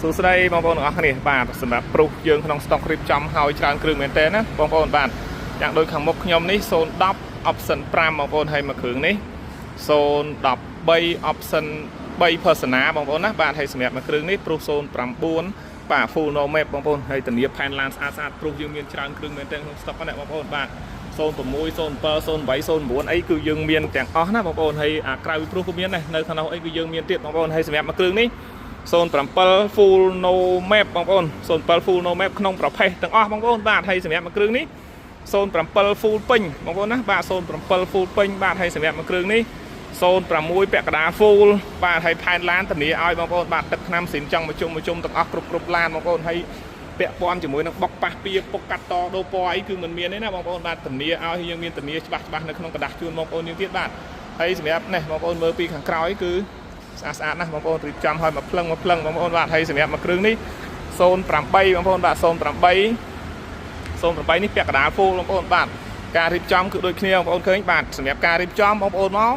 សួស្តីបងប្អូនទាំងអស់គ្នាបាទសម្រាប់ប្រុសយើងក្នុងស្តុករៀបចំហើយច្រើនគ្រឿងមែនតើណាបងប្អូនបាទយ៉ាងដូចខាងមុខខ្ញុំនេះ010 option 5បងប្អូនហើយមួយគ្រឿងនេះ013 option 3 persona បងប្អូនណាបាទហើយសម្រាប់មួយគ្រឿងនេះប្រុស09បាទ full no map បងប្អូនហើយធានាផែនឡានស្អាតប្រុសយើងមានច្រើនគ្រឿងមែនតើក្នុងស្តុកណាបងប្អូនបាទ06 07 08 09អីគឺយើងមានទាំងអស់ណាបងប្អូនហើយអាក្រៅពីប្រុសក៏មានដែរនៅខាងនោះអីគឺយើងមានទៀតបងប្អូនហើយសម្រាប់មួយគ្រឿងនេះ07 full no map បងប្អូន07 full no map ក្នុងប្រភេទទាំងអស់បងប្អូនបាទហើយសម្រាប់មួយគ្រឿងនេះ07 full ពេញបងប្អូនណាបាទ07 full ពេញបាទហើយសម្រាប់មួយគ្រឿងនេះ06ពាក់កណ្ដាល full បាទហើយផែនឡានធានាឲ្យបងប្អូនបាទទឹកថ្នាំស៊ីនចង់មកជុំទាំងអស់គ្រប់ឡានបងប្អូនហើយពាក់ព័ន្ធជាមួយនឹងបុកប៉ះពៀពុកកាត់តដូរពណ៌អីគឺមិនមានទេណាបងប្អូនបាទធានាឲ្យយើងមានធានាច្បាស់នៅក្នុងกระดาษជូនបងប្អូនយើងទៀតបាទហើយសម្រាប់នេះបងប្អូនមើលពីខាងក្រោយគឺស្អាតណាស់បងប្អូនរៀបចំឲ្យមកផ្លឹងបងប្អូនបាទហើយសម្រាប់មួយគ្រឿងនេះ08បងប្អូនបាទ08នេះពាក់កណ្ដាល full បងប្អូនបាទការរៀបចំគឺដូចគ្នាបងប្អូនឃើញបាទសម្រាប់ការរៀបចំបងប្អូនមក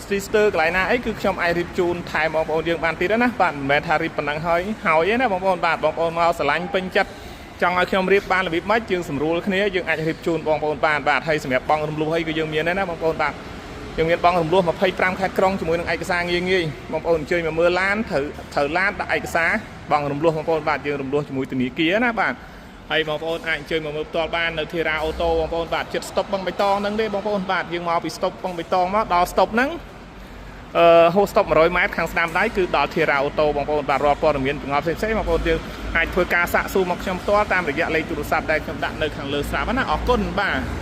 Sticker កន្លែងណាអីគឺខ្ញុំអាចរៀបជូនថែមបងប្អូនយើងបានទៀតណាបាទមិនមែនថារៀបប៉ុណ្ណឹងហើយទេណាបងប្អូនបាទបងប្អូនមកស្រឡាញ់ពេញចិត្តចង់ឲ្យខ្ញុំរៀបបានរបៀបម៉េចយើងស្រួលគ្នាយើងអាចរៀបជូនបងប្អូនបាទហើយសម្រាប់បងរំលោះអីគឺយើងមានដែរណាបងប្អូនបាទយើងមានបងរំលោះ25ខែក្រុងជាមួយនឹងឯកសារងាយបងប្អូនអញ្ជើញមកមើលឡានត្រូវឡានដាក់ឯកសារបងរំលោះបងប្អូនបាទយើងរំលោះជាមួយធនាគារណាបាទហើយបងប្អូនអាចអញ្ជើញមកមើលផ្ទាល់បាននៅធីរ៉ាអូតូបងប្អូនបាទចិត្តស្តុបបឹងបៃតងហ្នឹងទេបងប្អូនបាទយើងមកពីស្តុបបឹងបៃតងមកដល់ស្តុបហ្នឹងហូស្តុប100ម៉ែត្រខាងស្ដាំដៃគឺដល់ធីរ៉ាអូតូបងប្អូនបាទរាល់ព័ត៌មានចម្ងល់ផ្សេងៗបងប្អូនយើងអាចធ្វើការសាកសួរមកខ្ញុំផ្ទាល់តាមរយៈលេខទូរស័ព្ទដែលខ្ញុំដាក់នៅខាងលើស្រាប់ណាអរគុណបាទ